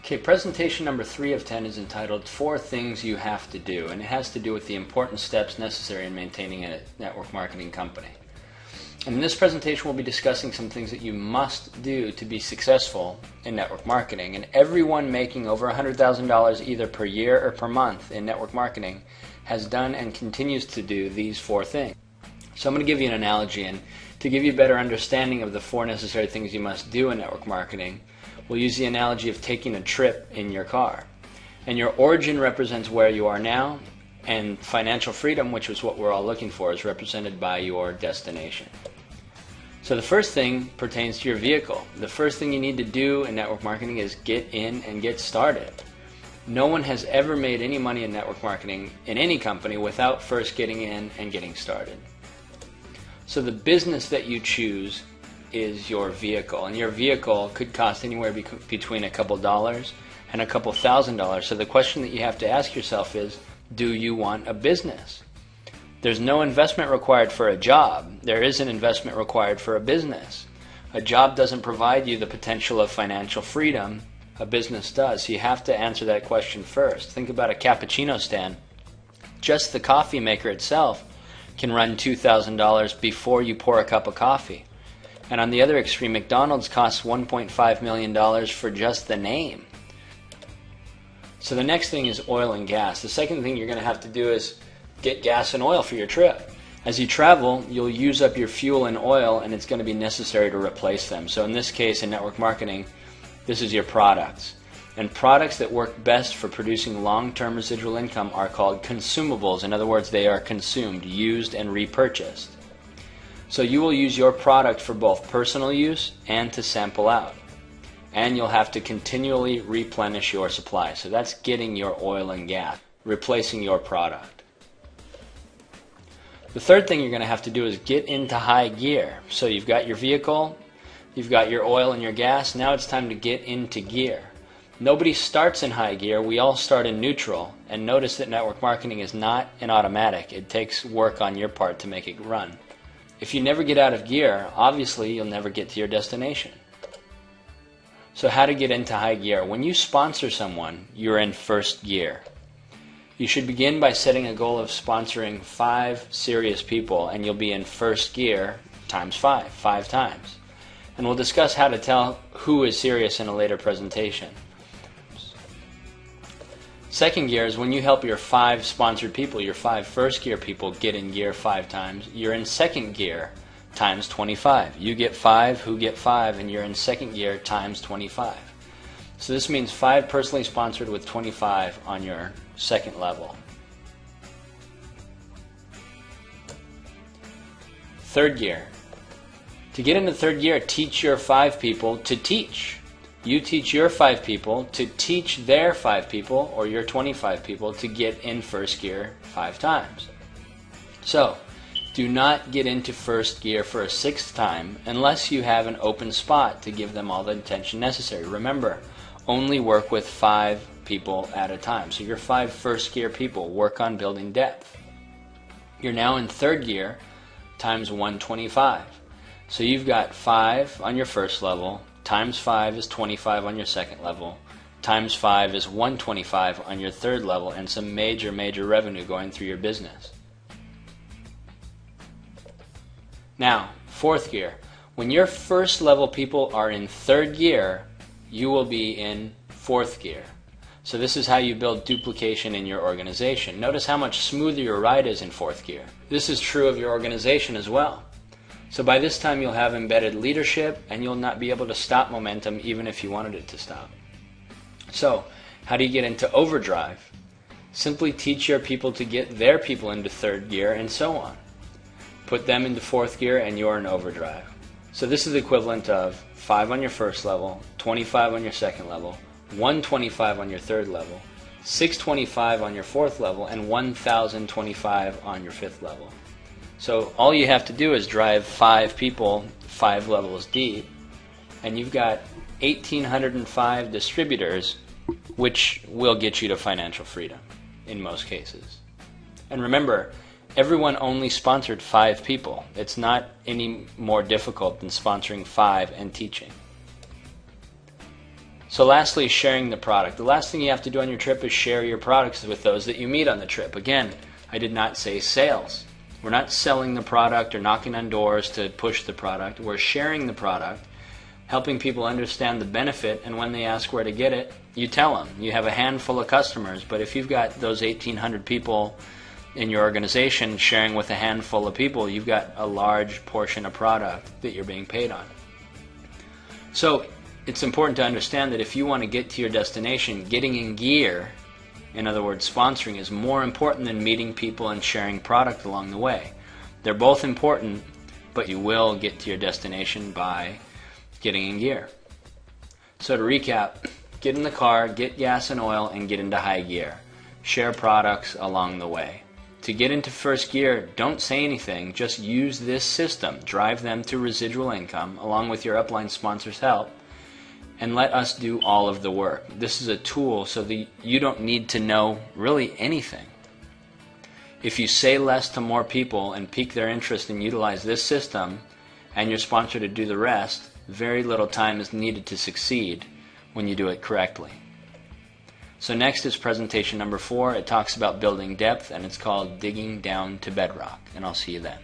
Okay, presentation number 3 of 10 is entitled 4 Things You Have to Do, and it has to do with the important steps necessary in maintaining a network marketing company. And in this presentation we'll be discussing some things that you must do to be successful in network marketing. And everyone making over $100,000 either per year or per month in network marketing has done and continues to do these 4 things. So I'm going to give you an analogy, and to give you a better understanding of the 4 necessary things you must do in network marketing, we'll use the analogy of taking a trip in your car. And your origin represents where you are now, and financial freedom, which is what we're all looking for, is represented by your destination. So the first thing pertains to your vehicle. The first thing you need to do in network marketing is get in and get started. No one has ever made any money in network marketing in any company without first getting in and getting started. So the business that you choose is your vehicle, and your vehicle could cost anywhere between a couple dollars and a couple $1,000s. So the question that you have to ask yourself is, do you want a business? There's no investment required for a job. There is an investment required for a business. A job doesn't provide you the potential of financial freedom. A business does. So you have to answer that question first. Think about a cappuccino stand. Just the coffee maker itself can run $2,000 before you pour a cup of coffee. And on the other extreme, McDonald's costs $1.5 million for just the name. So the next thing is oil and gas. The second thing you're going to have to do is get gas and oil for your trip. As you travel, you'll use up your fuel and oil, and it's going to be necessary to replace them. So in this case, in network marketing, this is your products. And products that work best for producing long-term residual income are called consumables. In other words, they are consumed, used, and repurchased. So you will use your product for both personal use and to sample out. And you'll have to continually replenish your supply. So that's getting your oil and gas, replacing your product. The third thing you're going to have to do is get into high gear. So you've got your vehicle, you've got your oil and your gas, now it's time to get into gear. Nobody starts in high gear, we all start in neutral. And notice that network marketing is not an automatic. It takes work on your part to make it run. If you never get out of gear, obviously you'll never get to your destination. So how to get into high gear? When you sponsor someone, you're in first gear. You should begin by setting a goal of sponsoring 5 serious people, and you'll be in first gear times 5 times. And we'll discuss how to tell who is serious in a later presentation. Second gear is when you help your 5 sponsored people, your 5 first gear people, get in gear 5 times. You're in second gear times 25. You get 5, who get 5, and you're in second gear times 25. So this means 5 personally sponsored with 25 on your second level. Third gear. To get into third gear, teach your 5 people to teach. You teach your 5 people to teach their 5 people, or your 25 people, to get in first gear 5 times. So, do not get into first gear for a 6th time unless you have an open spot to give them all the attention necessary. Remember, only work with 5 people at a time. So your 5 first gear people work on building depth. You're now in third gear times 125. So you've got 5 on your first level, times 5 is 25 on your second level, times 5 is 125 on your third level, and some major revenue going through your business. Now, fourth gear. When your first level people are in third gear, you will be in fourth gear. So this is how you build duplication in your organization. Notice how much smoother your ride is in fourth gear. This is true of your organization as well. So by this time you'll have embedded leadership, and you'll not be able to stop momentum even if you wanted it to stop. So how do you get into overdrive? Simply teach your people to get their people into third gear, and so on. Put them into fourth gear and you're in overdrive. So this is the equivalent of 5 on your first level, 25 on your second level, 125 on your third level, 625 on your fourth level, and 1025 on your fifth level. So all you have to do is drive 5 people 5 levels deep, and you've got 1,805 distributors, which will get you to financial freedom in most cases. And remember, everyone only sponsored 5 people. It's not any more difficult than sponsoring 5 and teaching. So lastly, sharing the product. The last thing you have to do on your trip is share your products with those that you meet on the trip. Again, I did not say sales. We're not selling the product or knocking on doors to push the product. We're sharing the product, helping people understand the benefit, and when they ask where to get it, you tell them. You have a handful of customers, but if you've got those 1,800 people in your organization sharing with a handful of people, you've got a large portion of product that you're being paid on. So it's important to understand that if you want to get to your destination, getting in gear, in other words, sponsoring, is more important than meeting people and sharing product along the way. They're both important, but you will get to your destination by getting in gear. So to recap, get in the car, get gas and oil, and get into high gear. Share products along the way. To get into first gear, don't say anything, just use this system. Drive them to residual income along with your upline sponsors' help, and let us do all of the work. This is a tool so that you don't need to know really anything. If you say less to more people and pique their interest and utilize this system, and your sponsor to do the rest, very little time is needed to succeed when you do it correctly. So next is presentation number 4. It talks about building depth, and it's called Digging Down to Bedrock, and I'll see you then.